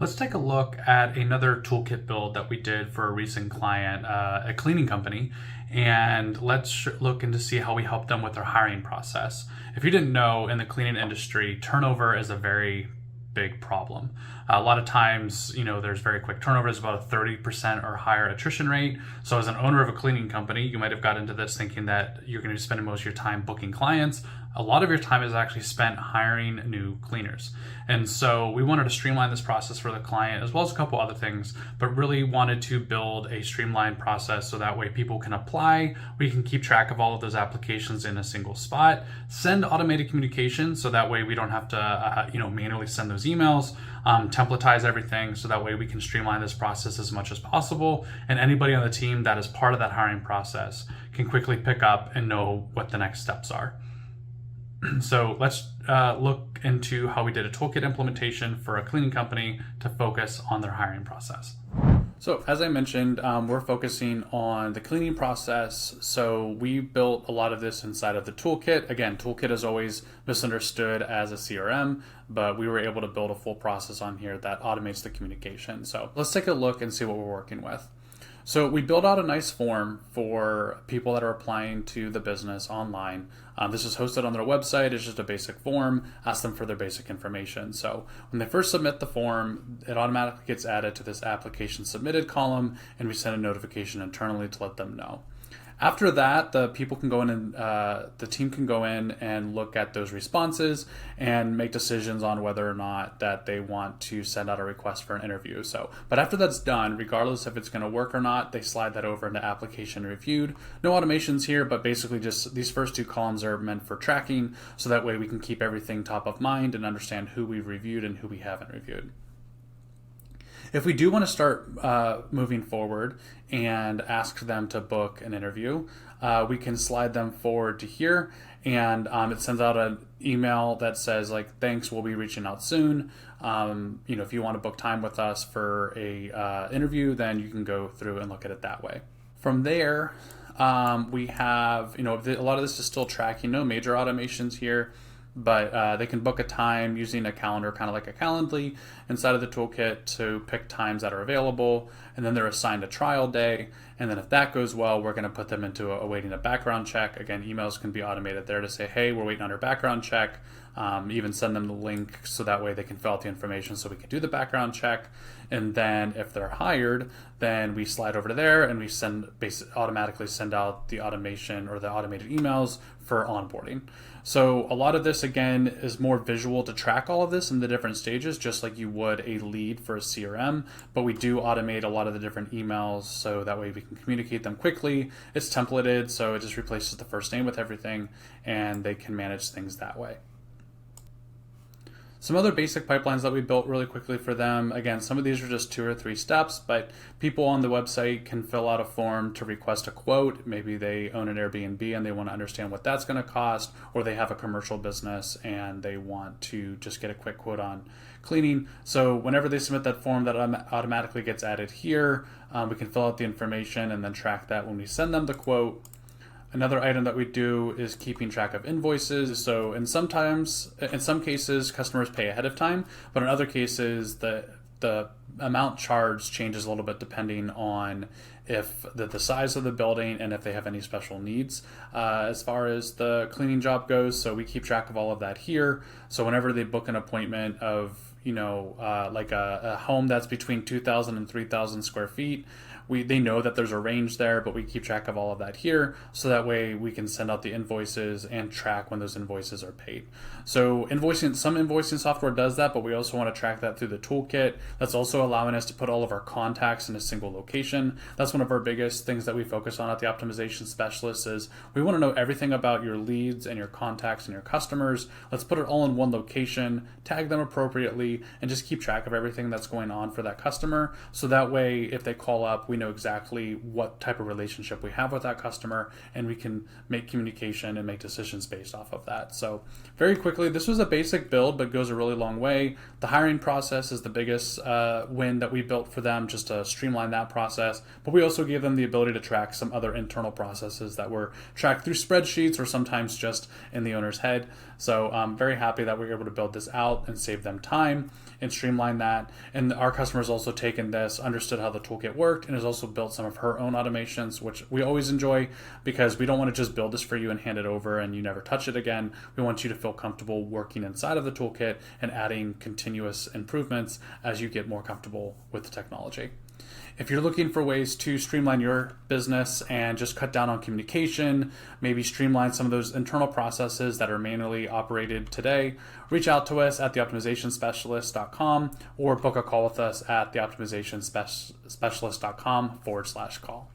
Let's take a look at another toolkit build that we did for a recent client, a cleaning company, and let's look into see how we help them with their hiring process. If you didn't know, in the cleaning industry, turnover is a very big problem. A lot of times, there's very quick turnover. It's about a 30% or higher attrition rate. So as an owner of a cleaning company, you might have got into this thinking that you're going to be spending most of your time booking clients. A lot of your time is actually spent hiring new cleaners. And so we wanted to streamline this process for the client, as well as a couple other things, but really wanted to build a streamlined process so that way people can apply. We can keep track of all of those applications in a single spot, send automated communication so that way we don't have to manually send those emails, templatize everything so that way we can streamline this process as much as possible. And anybody on the team that is part of that hiring process can quickly pick up and know what the next steps are. So let's look into how we did a toolkit implementation for a cleaning company to focus on their hiring process. So as I mentioned, we're focusing on the cleaning process. So we built a lot of this inside of the toolkit. Again, toolkit is always misunderstood as a CRM, but we were able to build a full process on here that automates the communication. So let's take a look and see what we're working with. So we built out a nice form for people that are applying to the business online. This is hosted on their website. It's just a basic form, ask them for their basic information. So when they first submit the form, it automatically gets added to this application submitted column, and we send a notification internally to let them know. After that, the people can go in and the team can go in and look at those responses and make decisions on whether or not that they want to send out a request for an interview. But after that's done, regardless if it's going to work or not, they slide that over into application reviewed. No automations here, but basically just these first two columns are meant for tracking, so that way we can keep everything top of mind and understand who we've reviewed and who we haven't reviewed. If we do want to start moving forward and ask them to book an interview, we can slide them forward to here, and it sends out an email that says like, thanks, we'll be reaching out soon. If you want to book time with us for a interview, then you can go through and look at it that way. From there, we have, a lot of this is still tracking, no major automations here. But they can book a time using a calendar, kind of like a Calendly, inside of the toolkit to pick times that are available, and then they're assigned a trial day. And then if that goes well, we're going to put them into awaiting a background check. Again, emails can be automated there to say, hey, we're waiting on our background check. Even send them the link so that way they can fill out the information so we can do the background check. And then if they're hired, then we slide over to there and we automatically send out the automation or the automated emails for onboarding. So a lot of this, again, is more visual to track all of this in the different stages, just like you would a lead for a CRM, but we do automate a lot of the different emails so that way we can communicate them quickly. It's templated, so it just replaces the first name with everything, and they can manage things that way. Some other basic pipelines that we built really quickly for them. Again, some of these are just 2 or 3 steps, but people on the website can fill out a form to request a quote. Maybe they own an Airbnb and they want to understand what that's going to cost, or they have a commercial business and they want to just get a quick quote on cleaning. So whenever they submit that form, that automatically gets added here. We can fill out the information and then track that when we send them the quote. Another item that we do is keeping track of invoices. So in some cases, customers pay ahead of time, but in other cases, the amount charged changes a little bit depending on if the size of the building and if they have any special needs as far as the cleaning job goes. So we keep track of all of that here. So whenever they book an appointment of like a home that's between 2,000 and 3,000 square feet, they know that there's a range there, but we keep track of all of that here, so that way we can send out the invoices and track when those invoices are paid. So some invoicing software does that, but we also want to track that through the toolkit. That's also allowing us to put all of our contacts in a single location. That's one of our biggest things that we focus on at the Optimization Specialist is we want to know everything about your leads and your contacts and your customers. Let's put it all in one location, tag them appropriately, and just keep track of everything that's going on for that customer. So that way, if they call up, we know exactly what type of relationship we have with that customer, and we can make communication and make decisions based off of that. So very quickly, this was a basic build, but goes a really long way. The hiring process is the biggest win that we built for them, just to streamline that process. But we also gave them the ability to track some other internal processes that were tracked through spreadsheets or sometimes just in the owner's head. So I'm very happy that we were able to build this out and save them time and streamline that. And our customer's also taken this, understood how the toolkit worked, and has also built some of her own automations, which we always enjoy because we don't want to just build this for you and hand it over and you never touch it again. We want you to feel comfortable working inside of the toolkit and adding continuous improvements as you get more comfortable with the technology. If you're looking for ways to streamline your business and just cut down on communication, maybe streamline some of those internal processes that are manually operated today, reach out to us at theoptimizationspecialist.com or book a call with us at theoptimizationspecialist.com/call.